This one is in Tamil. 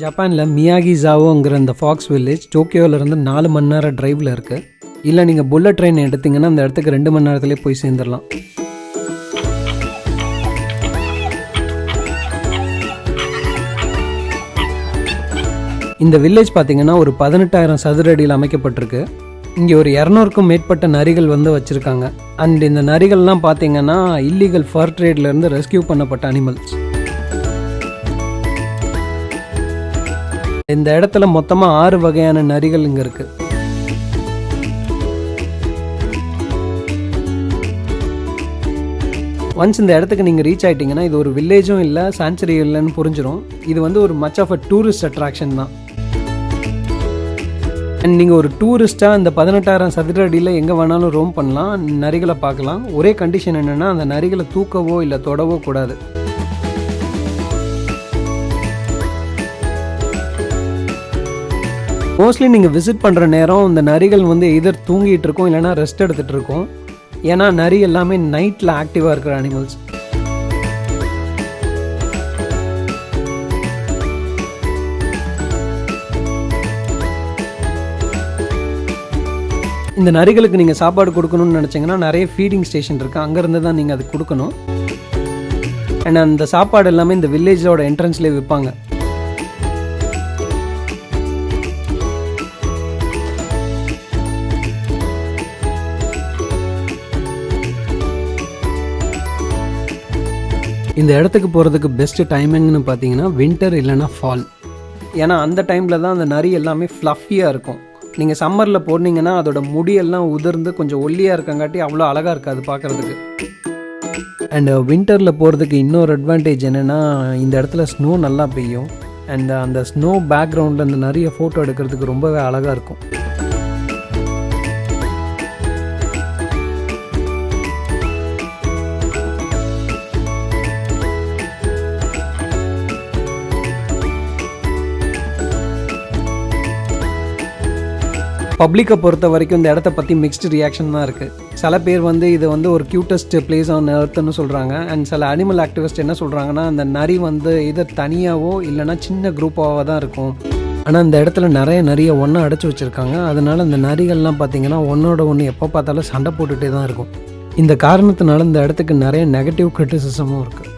ஜப்பானில் மியாகி ஜாவோங்கிற இந்த ஃபாக்ஸ் வில்லேஜ் டோக்கியோவிலேருந்து 4 மணி நேரம் டிரைவில் இருக்குது. இல்லை நீங்கள் புல்லட் ட்ரெயின் எடுத்திங்கன்னா அந்த இடத்துக்கு 2 மணி நேரத்துலேயே போய் சேர்ந்துடலாம். இந்த வில்லேஜ் பார்த்திங்கன்னா ஒரு 18,000 சதுர அடியில் அமைக்கப்பட்டிருக்கு. இங்கே ஒரு 200க்கும் மேற்பட்ட நரிகள் வச்சுருக்காங்க. அண்ட் இந்த நரிகள்லாம் பார்த்திங்கன்னா இல்லீகல் ஃபர் ட்ரேட்லேருந்து ரெஸ்கியூ பண்ணப்பட்ட அனிமல்ஸ். இந்த இடத்துல மொத்தமாக 6 வகையான நரிகள் இங்கே இருக்குது. ஒன்ஸ் இந்த இடத்துக்கு நீங்கள் ரீச் ஆகிட்டிங்கன்னா இது ஒரு வில்லேஜும் இல்லை, சான்ச்சுரி இல்லைன்னு புரிஞ்சிடும். இது ஒரு much of a tourist attraction தான். அண்ட் நீங்கள் ஒரு டூரிஸ்ட்டாக இந்த 18,000 சதுர அடியில் எங்கே வேணாலும் ரோம் பண்ணலாம், நரிகளை பார்க்கலாம். ஒரே கண்டிஷன் என்னென்னா அந்த நரிகளை தூக்கவோ இல்லை தொடவோ கூடாது. மோஸ்ட்லி நீங்கள் விசிட் பண்ணுற நேரம் இந்த நரிகள் எதர் தூங்கிட்டு இருக்கும் இல்லைனா ரெஸ்ட் எடுத்துகிட்டு இருக்கும். ஏன்னா நரி எல்லாமே நைட்டில் ஆக்டிவாக இருக்கிற அனிமல்ஸ். இந்த நரிகளுக்கு நீங்கள் சாப்பாடு கொடுக்கணும்னு நினச்சிங்கன்னா நிறைய ஃபீடிங் ஸ்டேஷன் இருக்குது, அங்கேருந்து தான் நீங்கள் அது கொடுக்கணும். அண்ட் அந்த சாப்பாடு எல்லாமே இந்த வில்லேஜோட என்ட்ரன்ஸ்லேயே விற்பாங்க. இந்த இடத்துக்கு போகிறதுக்கு பெஸ்ட்டு டைமிங்னு பார்த்தீங்கன்னா வின்டர் இல்லைனா ஃபால். ஏன்னா அந்த டைமில் தான் அந்த நரி எல்லாமே ஃப்ளஃபியாக இருக்கும். நீங்கள் சம்மரில் போனீங்கன்னா அதோட முடியெல்லாம் உதிர்ந்து கொஞ்சம் ஒல்லியாக இருக்கங்காட்டி அவ்வளோ அழகாக இருக்காது பார்க்குறதுக்கு. அண்ட் வின்டரில் போகிறதுக்கு இன்னொரு அட்வான்டேஜ் என்னென்னா இந்த இடத்துல ஸ்னோ நல்லா பெய்யும். அண்ட் அந்த ஸ்னோ பேக்ரவுண்டில் அந்த நிறைய ஃபோட்டோ எடுக்கிறதுக்கு ரொம்பவே அழகாக இருக்கும். பப்ளிக்கை பொறுத்த வரைக்கும் இந்த இடத்த பற்றி மிக்ஸ்டு ரியாக்ஷன் தான் இருக்குது. சில பேர் இது ஒரு க்யூட்டஸ்ட் பிளேஸ் ஆன் எர்த்துன்னு சொல்கிறாங்க. அண்ட் சில அனிமல் ஆக்டிவிஸ்ட் என்ன சொல்கிறாங்கன்னா அந்த நரி இதை தனியாகவோ இல்லைனா சின்ன குரூப்பாக தான் இருக்கும். ஆனால் இந்த இடத்துல நிறைய ஒன்றா அடைச்சி வச்சுருக்காங்க. அதனால் இந்த நரிகள்லாம் பார்த்திங்கன்னா ஒன்றோட ஒன்று எப்போ பார்த்தாலும் சண்டை போட்டுகிட்டே தான் இருக்கும். இந்த காரணத்தினால இந்த இடத்துக்கு நிறைய நெகட்டிவ் கிரிட்டிசிசமும் இருக்குது.